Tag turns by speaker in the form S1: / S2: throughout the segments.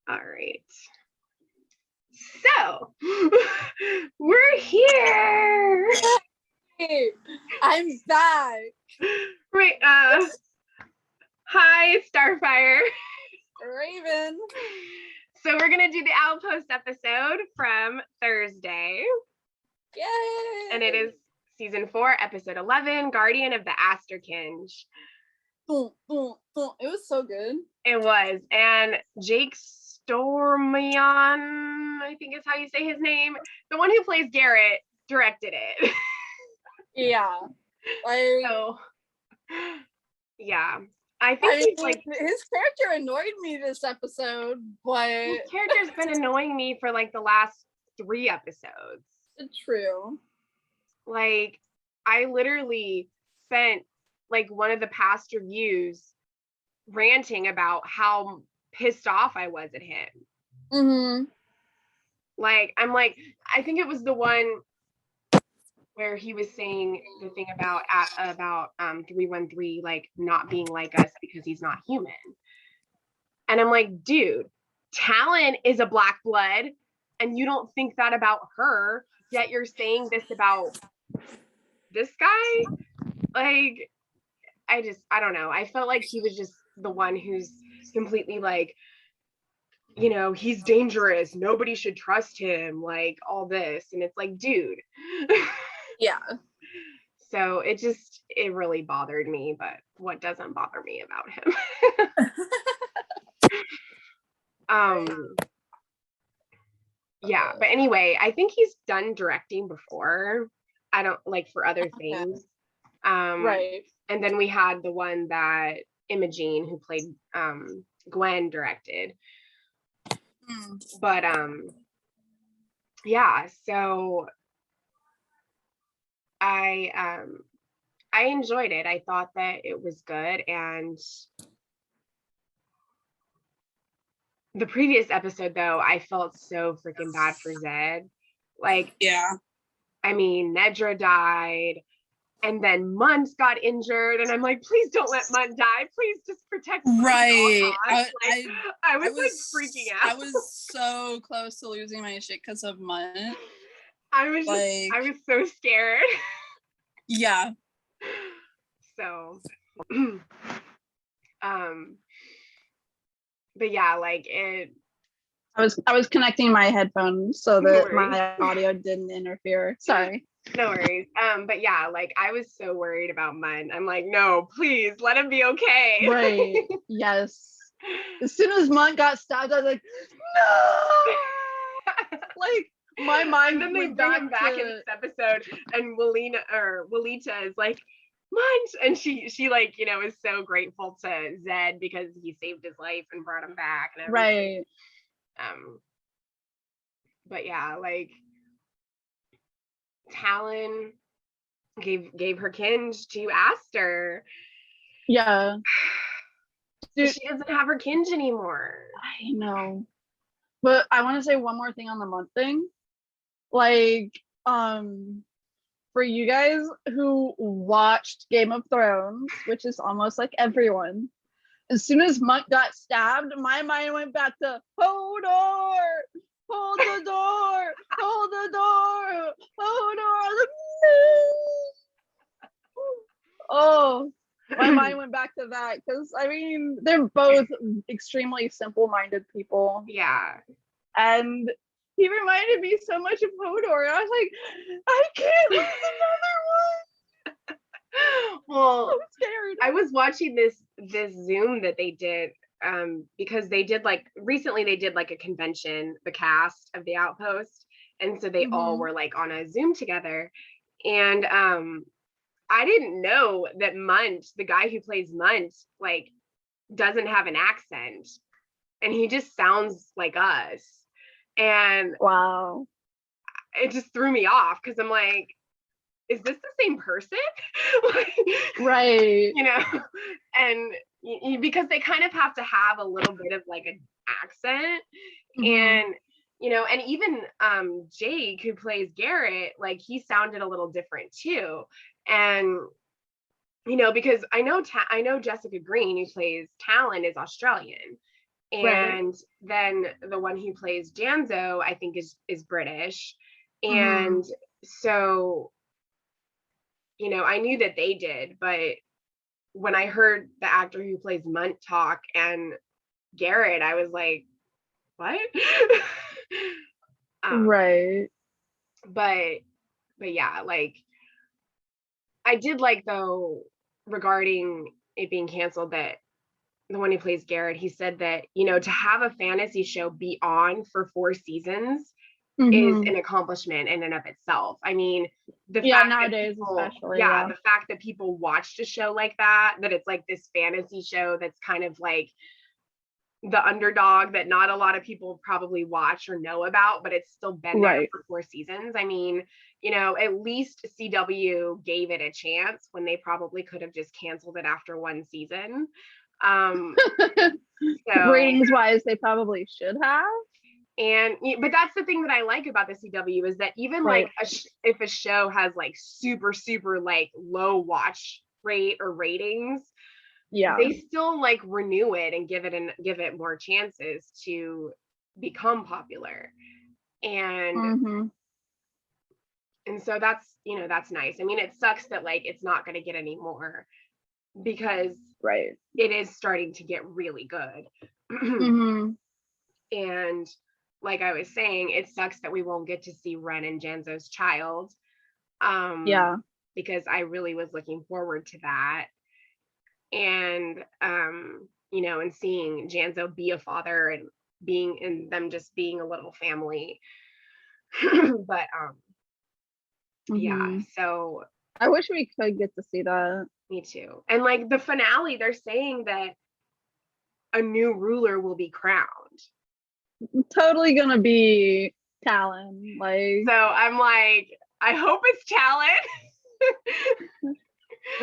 S1: All right. So, we're here.
S2: Hey, I'm back.
S1: Right. Hi, Starfire.
S2: Raven.
S1: So we're gonna do the Outpost episode from Thursday.
S2: Yay!
S1: And it is season 4, episode 11, Guardian of the Asterkinge.
S2: Boom, boom, boom. It was so good.
S1: It was. And Jake Stormion, I think is how you say his name, the one who plays Garrett, directed it.
S2: Yeah.
S1: So, yeah. I think
S2: his character annoyed me this episode, but
S1: his character's been annoying me for like the last 3 episodes.
S2: True.
S1: Like, I literally spent like one of the past reviews ranting about how pissed off I was at him.
S2: Mm-hmm.
S1: Like, I'm like, I think it was the one where he was saying the thing about 313 like not being like us because he's not human. And I'm like, dude, Talon is a black blood and you don't think that about her, yet you're saying this about this guy? Like, I don't know. I felt like he was just the one who's completely like, you know, he's dangerous. Nobody should trust him. Like all this. And it's like, dude.
S2: Yeah.
S1: So it really bothered me. But what doesn't bother me about him? Yeah. But anyway, I think he's done directing before. I don't like for other things.
S2: Right.
S1: And then we had the one that Imogene, who played Gwen, directed. But yeah, so I enjoyed it. I thought that it was good, and the previous episode though, I felt so freaking bad for Zed. Like,
S2: yeah.
S1: I mean, Nedra died. And then Munt got injured, and I'm like, please don't let Munt die. Please just protect Munt.
S2: Right.
S1: I was like freaking out.
S2: I was so close to losing my shit because of Munt.
S1: I was so scared.
S2: Yeah.
S1: So, but yeah, like it.
S2: I was connecting my headphones so that my audio didn't interfere. Sorry.
S1: No worries. But yeah, like I was so worried about Munt. I'm like, no, please let him be okay.
S2: Right. Yes. As soon as Munt got stabbed, I was like, no. Like my mind.
S1: And then they bring him back in this episode, and Walita is like, Munt, and she like, you know, is so grateful to Zed because he saved his life and brought him back and everything. Right. But yeah, like Talon gave her kinge to Aster.
S2: Yeah.
S1: Dude, so she doesn't have her kinge anymore.
S2: I know. But I want to say one more thing on the Munt thing. Like, for you guys who watched Game of Thrones, which is almost like everyone, as soon as Munt got stabbed, my mind went back to Hodor! Hold the door! Hold the door! Hodor! Oh, my mind went back to that because I mean they're both extremely simple-minded people.
S1: Yeah.
S2: And he reminded me so much of Hodor. I was like, I can't lose another one.
S1: Well,
S2: I'm scared.
S1: I was watching this Zoom that they did because they did like recently they did like a convention, the cast of the Outpost, and so they all were like on a Zoom together, and I didn't know that Munt, the guy who plays Munt, like doesn't have an accent, and he just sounds like us. And
S2: wow,
S1: it just threw me off because I'm like, is this the same person? Like,
S2: right.
S1: You know, and because they kind of have to have a little bit of like an accent. And you know, and even Jake, who plays Garrett, like he sounded a little different too. And you know, because I know Jessica Green, who plays Talon, is Australian.
S2: Right.
S1: And then the one who plays Janzo, I think is British.
S2: Mm-hmm.
S1: And so, I knew that they did, but when I heard the actor who plays Munt talk and Garrett, I was like, what? um,
S2: Right.
S1: but yeah, like I did like though regarding it being canceled that the one who plays Garrett, he said that, to have a fantasy show be on for 4 seasons is
S2: Mm-hmm.
S1: an accomplishment in and of itself. I mean,
S2: Yeah, nowadays especially, yeah.
S1: the fact that people watched a show like that it's like this fantasy show that's kind of like the underdog that not a lot of people probably watch or know about, but it's still been there
S2: Right.
S1: for 4 seasons. I mean, at least CW gave it a chance when they probably could have just canceled it after one season. So
S2: Ratings wise, they probably should have.
S1: but that's the thing that I like about the CW is that even
S2: Right.
S1: like if a show has like super super like low watch rate or ratings,
S2: Yeah.
S1: they still like renew it and give it more chances to become popular. And
S2: Mm-hmm.
S1: so that's nice. I mean, it sucks that like it's not going to get any more because
S2: Right.
S1: it is starting to get really good.
S2: Mm-hmm.
S1: And like I was saying, it sucks that we won't get to see Ren and Janzo's child.
S2: Yeah.
S1: Because I really was looking forward to that. And and seeing Janzo be a father and them just being a little family. But yeah,
S2: Mm-hmm.
S1: so
S2: I wish we could get to see that.
S1: me too. And like the finale, they're saying that a new ruler will be crowned.
S2: Totally gonna be Talon. Like,
S1: So I'm like, I hope it's Talon.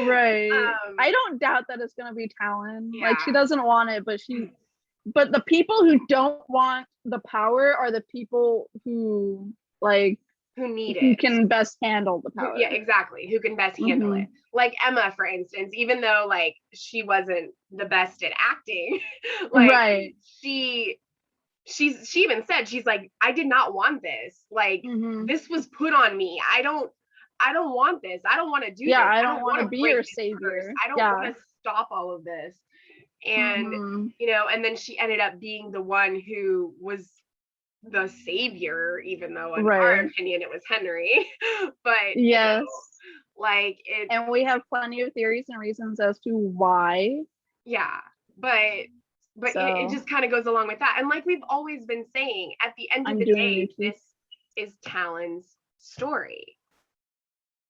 S2: right. I don't doubt that it's gonna be Talon. Like, she
S1: Yeah.
S2: doesn't want it, but the people who don't want the power are the people who like
S1: Who need
S2: who
S1: it.
S2: can best handle the power.
S1: Yeah, exactly. Who can best handle
S2: Mm-hmm.
S1: it. Like Emma, for instance, even though like she wasn't the best at acting, like
S2: Right.
S1: she even said, she's like, I did not want this. Like
S2: Mm-hmm.
S1: this was put on me. I don't want this. I don't want to do
S2: Yeah,
S1: this.
S2: I
S1: I
S2: don't
S1: don't
S2: want
S1: want
S2: to
S1: to
S2: be
S1: break
S2: your
S1: this curse.
S2: savior.
S1: I don't
S2: Yeah.
S1: want to stop all of this. And
S2: Mm-hmm.
S1: and then she ended up being the one who was the savior, even though in our
S2: Right.
S1: opinion it was Henry. But
S2: Yes.
S1: like it,
S2: And we have plenty of theories and reasons as to why.
S1: yeah, but it
S2: So
S1: just kind of goes along with that. And like we've always been saying, at the end of
S2: I'm
S1: the
S2: doing
S1: day,
S2: YouTube.
S1: this is Talon's story.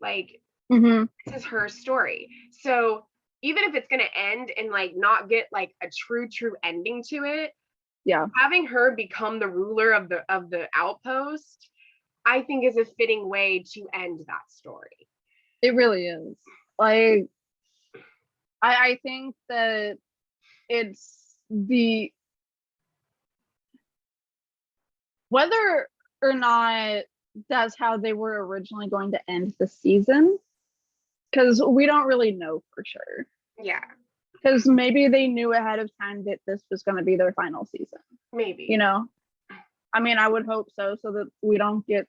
S1: Like
S2: Mm-hmm.
S1: this is her story. So even if it's going to end and like not get like a true ending to it,
S2: Yeah.
S1: having her become the ruler of the outpost, I think is a fitting way to end that story.
S2: It really is. Like, I think that it's the whether or not that's how they were originally going to end the season, because we don't really know for sure.
S1: Yeah.
S2: Because maybe they knew ahead of time that this was going to be their final season.
S1: Maybe.
S2: I mean, I would hope so that we don't get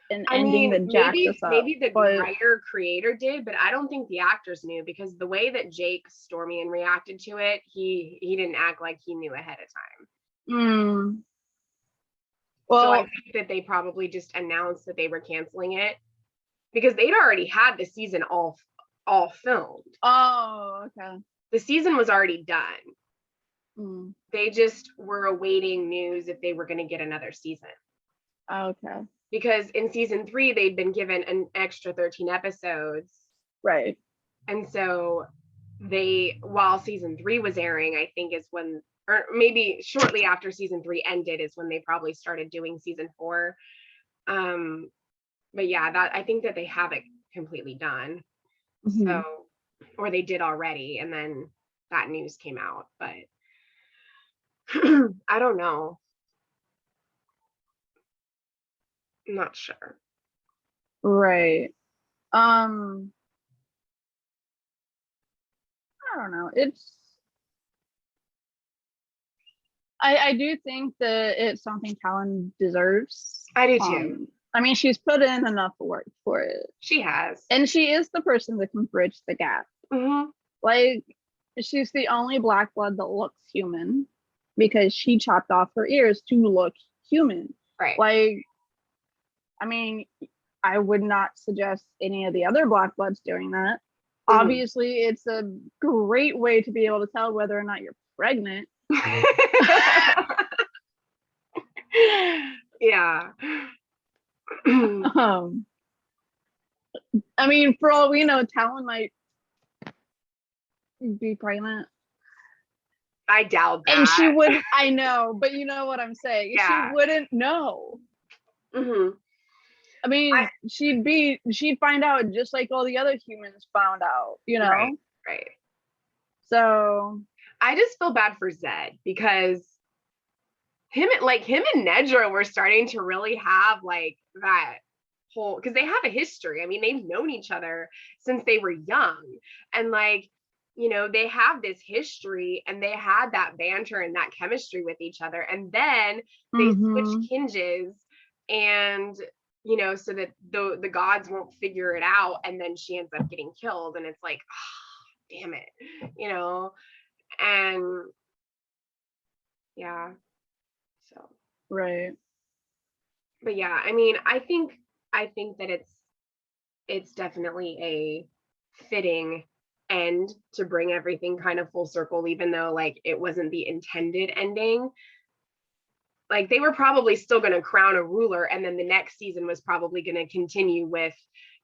S2: an ending that jacks us up.
S1: Maybe the writer creator did, but I don't think the actors knew, because the way that Jake Stormian reacted to it, he didn't act like he knew ahead of time.
S2: Well,
S1: so I think that they probably just announced that they were canceling it because they'd already had the season all filmed.
S2: Oh, okay.
S1: The season was already done. They just were awaiting news if they were going to get another season.
S2: Okay.
S1: Because in season 3, they'd been given an extra 13 episodes.
S2: Right.
S1: And so while season 3 was airing, I think is when, or maybe shortly after season 3 ended is when they probably started doing season 4. But yeah, I think that they have it completely done. Mm-hmm. So, or they did already, and then that news came out, but I don't know. I'm not sure.
S2: Right. I don't know. I do think that it's something Talon deserves.
S1: I do too.
S2: I mean, she's put in enough work for it.
S1: She has.
S2: And she is the person that can bridge the gap.
S1: Mm-hmm.
S2: Like, she's the only Black blood that looks human because she chopped off her ears to look human.
S1: Right.
S2: Like, I mean, I would not suggest any of the other Black bloods doing that. Mm-hmm. Obviously, it's a great way to be able to tell whether or not you're pregnant.
S1: Yeah.
S2: I mean, for all we know, Talon might be pregnant.
S1: I doubt that.
S2: And she wouldn't, I know, but you know what I'm saying.
S1: Yeah.
S2: She wouldn't know.
S1: Mm-hmm.
S2: I mean, she'd find out just like all the other humans found out, you know?
S1: Right.
S2: So
S1: I just feel bad for Zed because him and Nedra were starting to really have like that whole, because they have a history. I mean, they've known each other since they were young, and like, you know, they have this history and they had that banter and that chemistry with each other, and then they switch kinges, and you know, so that the gods won't figure it out, and then she ends up getting killed, and it's like, oh, damn it, you know. And yeah, so
S2: right.
S1: But yeah, I mean, I think that it's definitely a fitting end to bring everything kind of full circle, even though like it wasn't the intended ending. Like, they were probably still going to crown a ruler, and then the next season was probably going to continue with,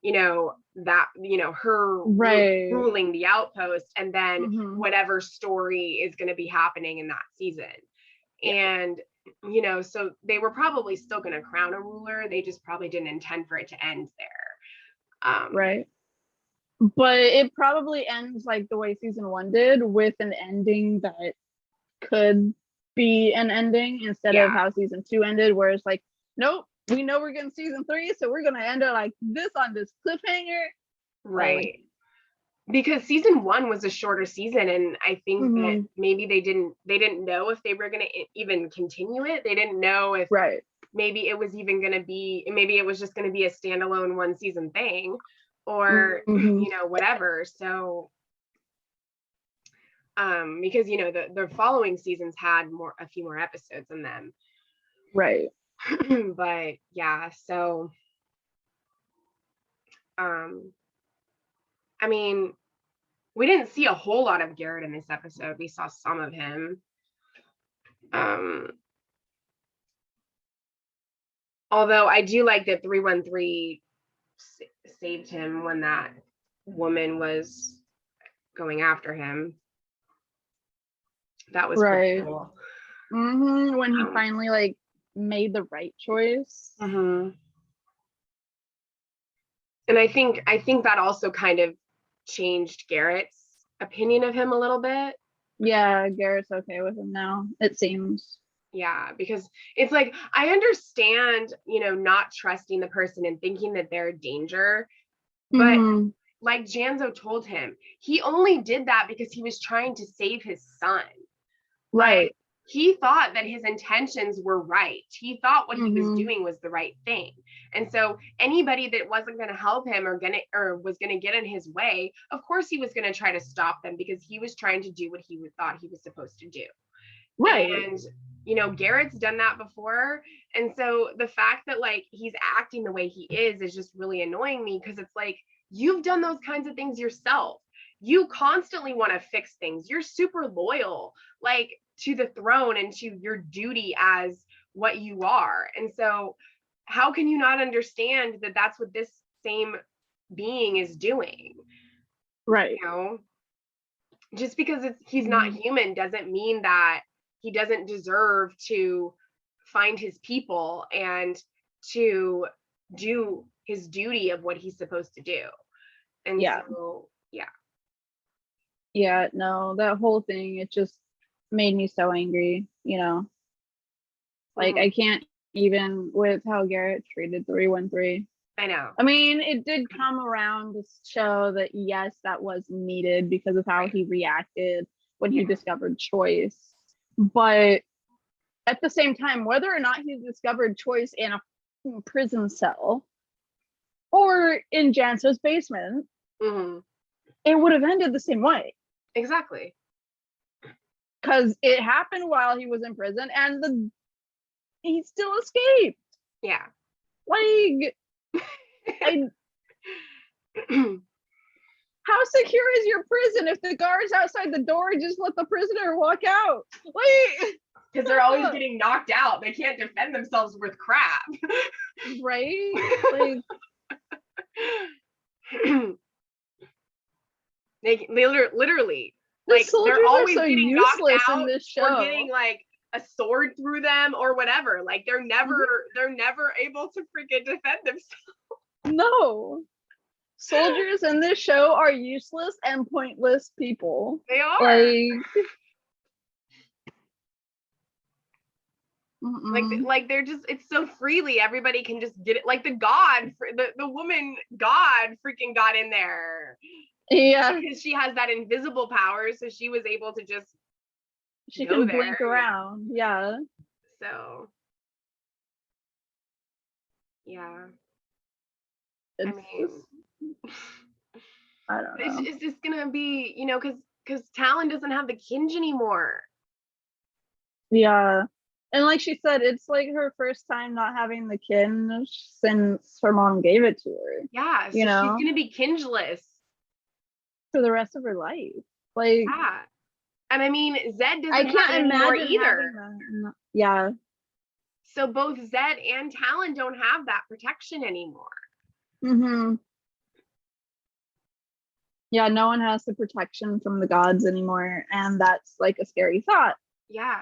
S1: you know, that, you know, her ruling the outpost, and then whatever story is going to be happening in that season. And you know, so they were probably still going to crown a ruler. They just probably didn't intend for it to end there.
S2: Right. But it probably ends like the way season 1 did, with an ending that could be an ending instead of how season 2 ended, where it's like, nope, we know we're getting season 3, so we're gonna end it like this on this cliffhanger.
S1: Right. Because season 1 was a shorter season, and I think that maybe they didn't know if they were going to even continue it. They didn't know if maybe it was even going to be, maybe it was just going to be a standalone 1 season thing, or you know, whatever. So because you know, the following seasons had a few more episodes in them,
S2: right?
S1: But yeah, so I mean, we didn't see a whole lot of Garrett in this episode. We saw some of him. Although I do like that 313 saved him when that woman was going after him. That was pretty cool.
S2: When he finally like made the right choice.
S1: And I think that also kind of changed Garrett's opinion of him a little bit.
S2: Yeah, Garrett's okay with him now, it seems.
S1: Yeah, because it's like, I understand, you know, not trusting the person and thinking that they're a danger, but like Janzo told him, he only did that because he was trying to save his son.
S2: Right.
S1: Like, he thought that his intentions were right. He thought what he was doing was the right thing. And so anybody that wasn't going to help him or was going to get in his way, of course he was going to try to stop them, because he was trying to do what he thought he was supposed to do.
S2: Right.
S1: And you know, Garrett's done that before. And so the fact that like he's acting the way he is just really annoying me, because it's like, you've done those kinds of things yourself. You constantly want to fix things. You're super loyal, like, to the throne and to your duty as what you are. And so how can you not understand that that's what this same being is doing?
S2: Right.
S1: You know, just because he's not human doesn't mean that he doesn't deserve to find his people and to do his duty of what he's supposed to do. And so,
S2: yeah, no, that whole thing, it just made me so angry, you know. Like, I can't even with how Garrett treated 313.
S1: I know.
S2: I mean, it did come around to show that yes, that was needed because of how he reacted when he discovered choice. But at the same time, whether or not he discovered choice in a prison cell or in Janso's basement, it would have ended the same way.
S1: Exactly.
S2: Because it happened while he was in prison, and he still escaped.
S1: Yeah.
S2: Like, how secure is your prison if the guards outside the door just let the prisoner walk out? Like,
S1: because they're always getting knocked out. They can't defend themselves with crap.
S2: Right? Like,
S1: they literally,
S2: the
S1: like,
S2: soldiers
S1: they're always
S2: are so
S1: getting knocked
S2: useless
S1: out
S2: in this show.
S1: or getting like a sword through them or whatever. Like, they're never able to freaking defend themselves.
S2: No. Soldiers in this show are useless and pointless people.
S1: They are. Like they're just, it's so freely, everybody can just get it. Like the woman god freaking got in there.
S2: Yeah.
S1: Because she has that invisible power, so she was able to just
S2: she can blink around. Yeah.
S1: So yeah.
S2: I mean, I don't know.
S1: It's just gonna be, you know, because Talon doesn't have the Kinj anymore.
S2: Yeah. And like she said, it's like her first time not having the Kinj since her mom gave it to her.
S1: Yeah, so
S2: you know,
S1: she's gonna be Kinjless
S2: for the rest of her life. Like,
S1: yeah. And I mean, Zed doesn't
S2: I can't
S1: have it anymore
S2: imagine
S1: either.
S2: that. Yeah.
S1: So both Zed and Talon don't have that protection anymore.
S2: Yeah, no one has the protection from the gods anymore, and that's like a scary thought.
S1: Yeah.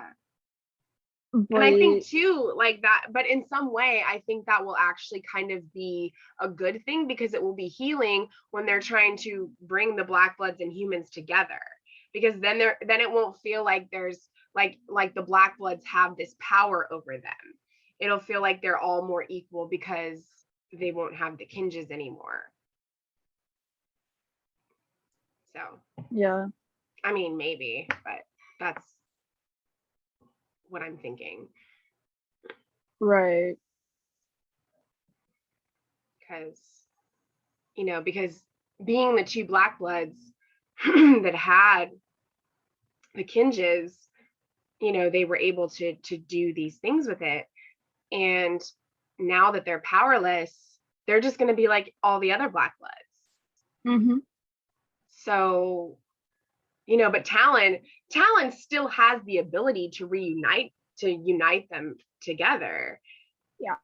S2: But,
S1: and I think too, like that, but in some way, I think that will actually kind of be a good thing, because it will be healing when they're trying to bring the Black Bloods and humans together, because then it won't feel like there's like the Black Bloods have this power over them. It'll feel like they're all more equal because they won't have the Kinjes anymore. So
S2: yeah,
S1: I mean, maybe, but that's what I'm thinking.
S2: Right.
S1: Because, you know, because being the two Black Bloods that had the Kinjes, you know, they were able to do these things with it. And now that they're powerless, they're just going to be like all the other Black Bloods. So, you know, but Talon still has the ability to unite them together.
S2: Yeah.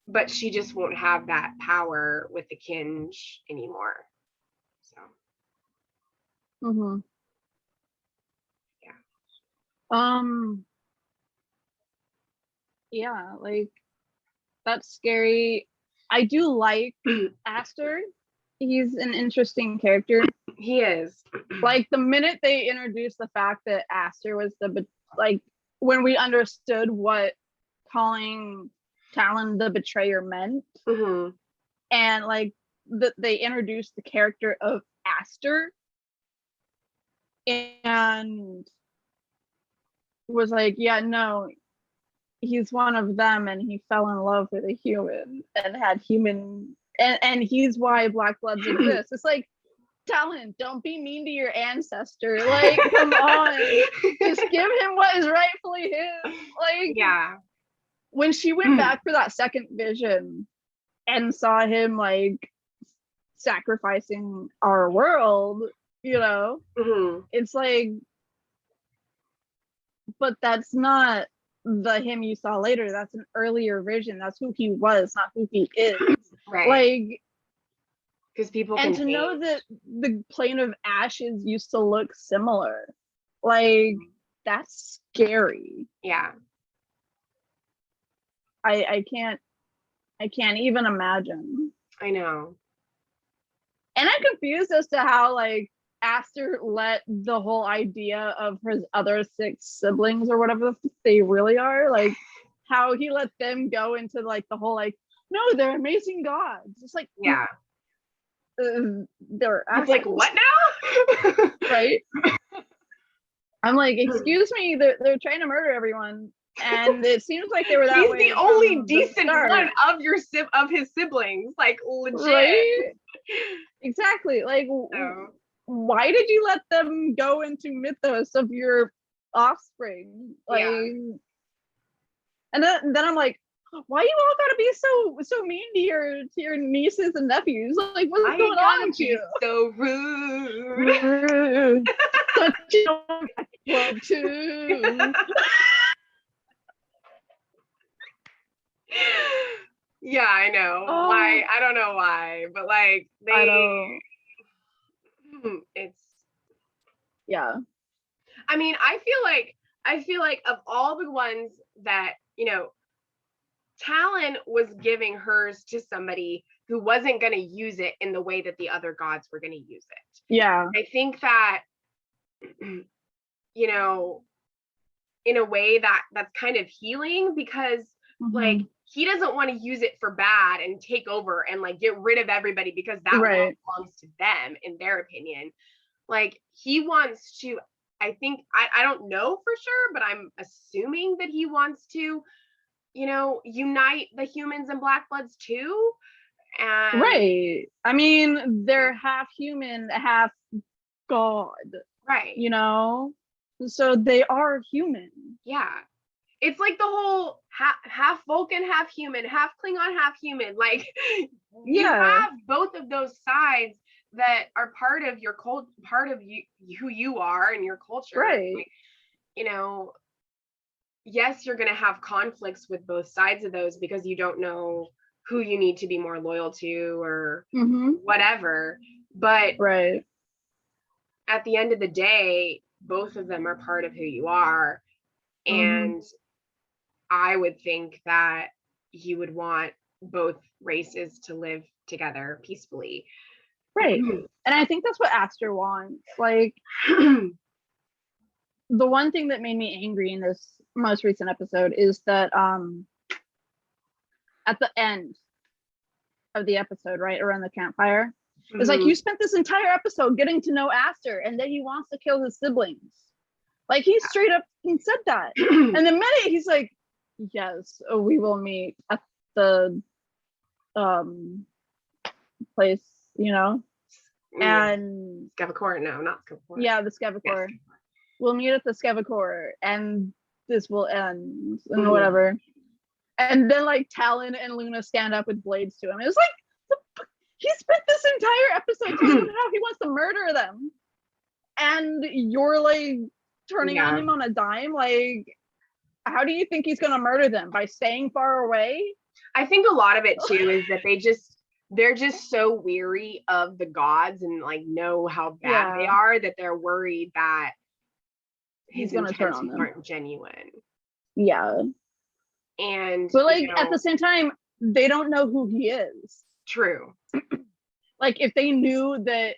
S1: But she just won't have that power with the Kinj anymore. So.
S2: Yeah. Yeah, like, that's scary. I do like Aster. He's an interesting character.
S1: He is.
S2: Like, the minute they introduced the fact that Aster was like, when we understood what calling Talon the betrayer meant, and like they introduced the character of Aster, and was like, yeah, no, he's one of them, and he fell in love with a human and had human, and he's why Black Bloods exist. It's like, Talon, don't be mean to your ancestor. Like, come on, just give him what is rightfully his. Like,
S1: yeah.
S2: When she went back for that second vision and saw him like sacrificing our world, you know, it's like, but that's not the him you saw later. That's an earlier vision. That's who he was, not who he is.
S1: Right.
S2: Like,
S1: because people
S2: and to know that the plane of ashes used to look similar, like, that's scary.
S1: Yeah.
S2: I can't even imagine.
S1: I know.
S2: And I'm confused as to how, like, Aster let the whole idea of his other 6 siblings or whatever they really are, like, how he let them go into like the whole like, no, they're amazing gods. It's like,
S1: yeah,
S2: they're
S1: it's like, what now?
S2: Right. I'm like, excuse me, they're trying to murder everyone. And it seems like they were that
S1: He's
S2: way
S1: the only
S2: from the
S1: decent
S2: start,
S1: one of of his siblings, like legit.
S2: right? Exactly. Like,
S1: So,
S2: why did you let them go into mythos of your offspring? Like,
S1: yeah.
S2: and then I'm like, why you all gotta be so mean to your nieces and nephews? Like, what's
S1: I
S2: going on
S1: gotta
S2: with
S1: be
S2: you?
S1: so rude.
S2: Rude. Such a club too.
S1: Yeah, I know.
S2: Oh,
S1: Why? I don't know why, but like
S2: I
S1: they
S2: don't.
S1: it's
S2: Yeah.
S1: I mean, I feel like of all the ones that, Talon was giving hers to somebody who wasn't going to use it in the way that the other gods were going to use it.
S2: Yeah.
S1: I think that you know, in a way that's kind of healing because like he doesn't want to use it for bad and take over and like get rid of everybody because that
S2: Right.
S1: belongs to them in their opinion. Like he wants to, I think I don't know for sure, but I'm assuming that he wants to, unite the humans and black bloods too. And
S2: Right. I mean, they're half human, half god,
S1: right.
S2: you know? So they are human.
S1: Yeah. It's like the whole half Vulcan, half human, half Klingon, half human. Like you
S2: Yeah.
S1: have both of those sides that are part of your part of you, who you are and your culture.
S2: Right.
S1: Like, yes, you're going to have conflicts with both sides of those because you don't know who you need to be more loyal to or whatever. But
S2: Right.
S1: at the end of the day, both of them are part of who you are. And I would think that he would want both races to live together peacefully.
S2: Right. And I think that's what Aster wants. Like, the one thing that made me angry in this most recent episode is that at the end of the episode, right around the campfire, it's like you spent this entire episode getting to know Aster, and then he wants to kill his siblings. Like he straight up said that. And the minute he's like, yes, we will meet at the place, and
S1: Skevacor, no, not Skevacor.
S2: Yeah, the Skevacor. Yes. We'll meet at the Skevacor and this will end and whatever. And then like Talon and Luna stand up with blades to him. It was like he spent this entire episode talking about how he wants to murder them. And you're like turning on him on a dime. Like, how do you think he's gonna murder them? By staying far away?
S1: I think a lot of it too is that they're just so weary of the gods and like know how bad they are that they're worried that his intentions aren't genuine.
S2: Yeah.
S1: And
S2: but like at the same time, they don't know who he is.
S1: True.
S2: Like if they knew that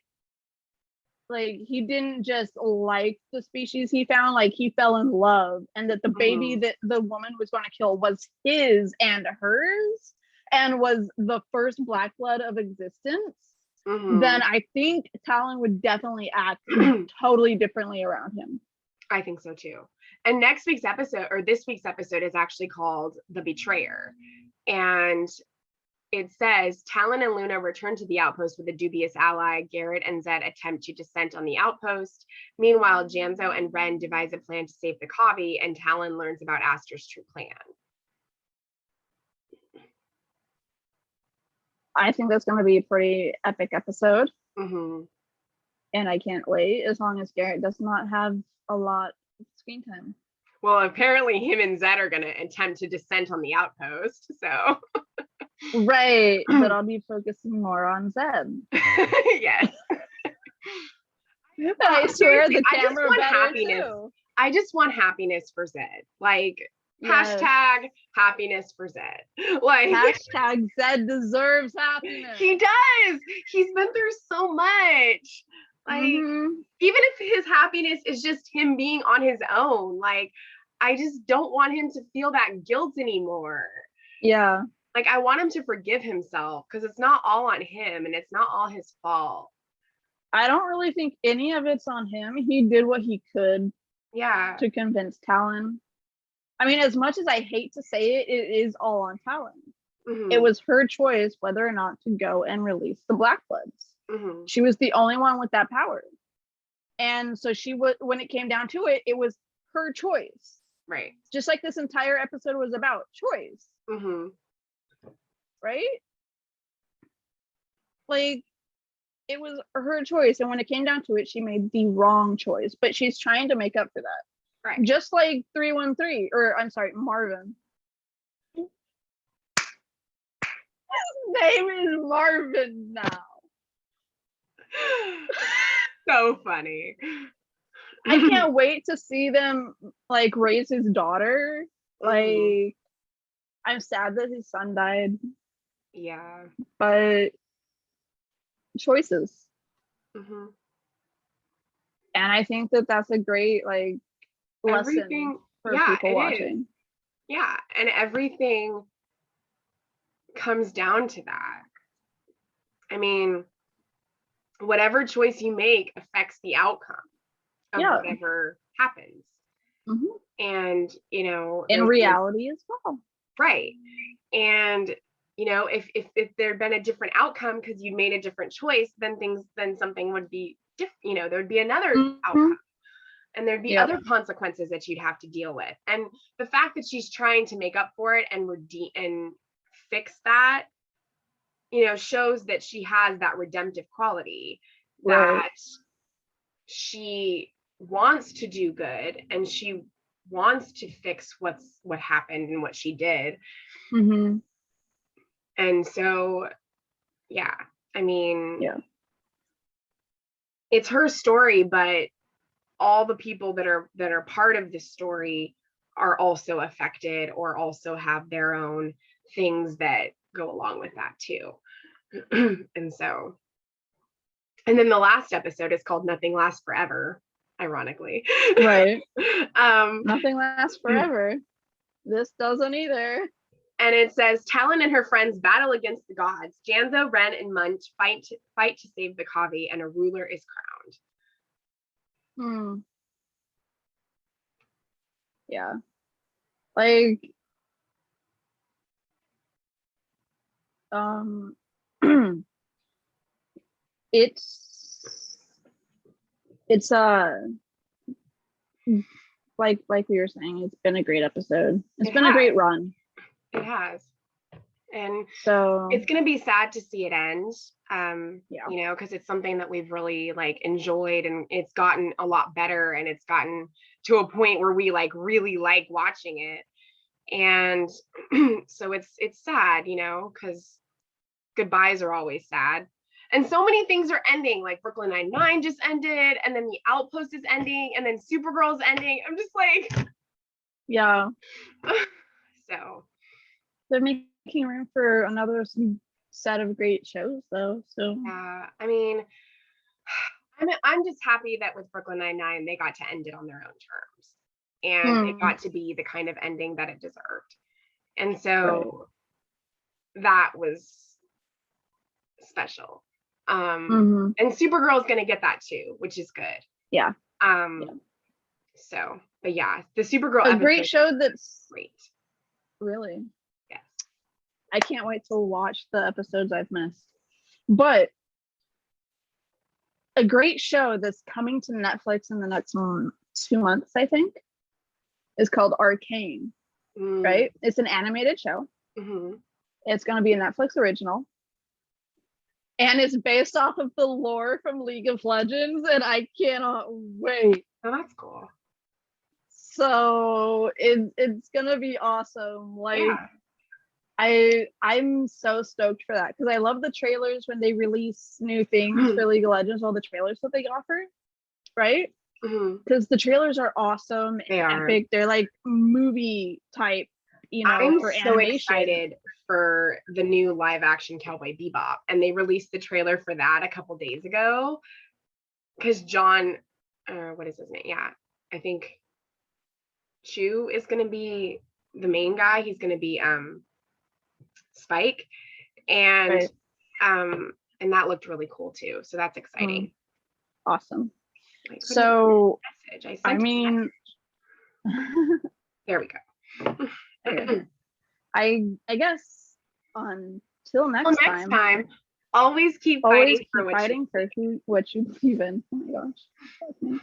S2: like he didn't just like the species he found, like he fell in love, and that the baby that the woman was going to kill was his and hers and was the first black blood of existence, then I think Talon would definitely act totally differently around him.
S1: I think so too. And this week's episode is actually called The Betrayer. And it says Talon and Luna return to the outpost with a dubious ally. Garrett and Zed attempt to descent on the outpost. Meanwhile, Janzo and Ren devise a plan to save the Kavi, and Talon learns about Aster's true plan.
S2: I think that's going to be a pretty epic episode. And I can't wait, as long as Garrett does not have a lot of screen time.
S1: Well, apparently him and Zed are going to attempt to descent on the outpost, so...
S2: Right, but I'll be focusing more on Zed.
S1: Yes.
S2: I swear the camera better too.
S1: I just want happiness for Zed. Like, yes. # happiness for Zed. Like
S2: # Zed deserves happiness.
S1: He does. He's been through so much. Like, even if his happiness is just him being on his own, like, I just don't want him to feel that guilt anymore.
S2: Yeah.
S1: Like, I want him to forgive himself because it's not all on him and it's not all his fault.
S2: I don't really think any of it's on him. He did what he could
S1: Yeah.
S2: to convince Talon. I mean, as much as I hate to say it, it is all on Talon.
S1: Mm-hmm.
S2: It was her choice whether or not to go and release the Black Bloods.
S1: Mm-hmm.
S2: She was the only one with that power. And so she was, when it came down to it, it was her choice.
S1: Right.
S2: Just like this entire episode was about choice.
S1: Mm-hmm.
S2: Right? Like, it was her choice. And when it came down to it, she made the wrong choice. But she's trying to make up for that.
S1: Right.
S2: Just like 313, or I'm sorry, Marvin. His name is Marvin now.
S1: So funny.
S2: I can't wait to see them like raise his daughter. Like, I'm sad that his son died.
S1: Yeah.
S2: But choices.
S1: Mm-hmm.
S2: And I think that that's a great like lesson for people watching.
S1: Is. Yeah, and everything comes down to that. I mean, whatever choice you make affects the outcome of whatever happens.
S2: Mm-hmm.
S1: And, you know,
S2: in reality as well.
S1: Right. And, you know, if there'd been a different outcome because you made a different choice, then something would be different, you know, there'd be another outcome. And there'd be other consequences that you'd have to deal with. And the fact that she's trying to make up for it and and fix that, you know, shows that she has that redemptive quality, that she wants to do good and she wants to fix what happened and what she did.
S2: Mm-hmm.
S1: And so, yeah, I mean, it's her story, but all the people that are part of this story are also affected or also have their own things that go along with that too. And so, and then the last episode is called Nothing Lasts Forever, ironically.
S2: Right. Nothing lasts forever. This doesn't either.
S1: And it says Talon and her friends battle against the gods. Janzo, Ren, and Munch fight to save the Kavi, and a ruler is crowned.
S2: Yeah. Like, it's like we were saying, it's been a great episode. It's been a great run.
S1: It has. And
S2: so
S1: it's going to be sad to see it end. You know, because it's something that we've really like enjoyed, and it's gotten a lot better, and it's gotten to a point where we like really like watching it. And so it's sad, you know, because goodbyes are always sad. And so many things are ending, like Brooklyn Nine-Nine just ended, and then the Outpost is ending, and then Supergirl's ending. I'm just like,
S2: yeah.
S1: So
S2: they're making room for another set of great shows, though. So
S1: I mean, I'm just happy that with Brooklyn Nine-Nine they got to end it on their own terms, and it got to be the kind of ending that it deserved. And so that was special. And Supergirl is going to get that too, which is good.
S2: Yeah.
S1: So, but yeah, the Supergirl
S2: a great show that's
S1: great.
S2: Really?
S1: Yes.
S2: I can't wait to watch the episodes I've missed. But a great show that's coming to Netflix in the next 2 months, I think, is called Arcane. Right? It's an animated show. It's going to be a Netflix original. And it's based off of the lore from League of Legends, and I cannot wait.
S1: Oh, that's cool.
S2: So it's gonna be awesome. Like, I'm so stoked for that because I love the trailers when they release new things for League of Legends. All the trailers that they offer, right? Because the trailers are awesome and epic. They're like movie type. You know,
S1: I'm
S2: for
S1: so
S2: animation.
S1: excited for the new live action Cowboy Bebop, and they released the trailer for that a couple days ago. Because John, what is his name? Yeah, I think Chu is going to be the main guy. He's going to be Spike, and and that looked really cool too. So that's exciting.
S2: Awesome. So I mean,
S1: There we go.
S2: Okay. I guess until
S1: Well,
S2: next
S1: next
S2: time,
S1: time, always keep
S2: always
S1: fighting
S2: keep
S1: for what you
S2: fighting for what you believe in. Oh my gosh. Fuck me.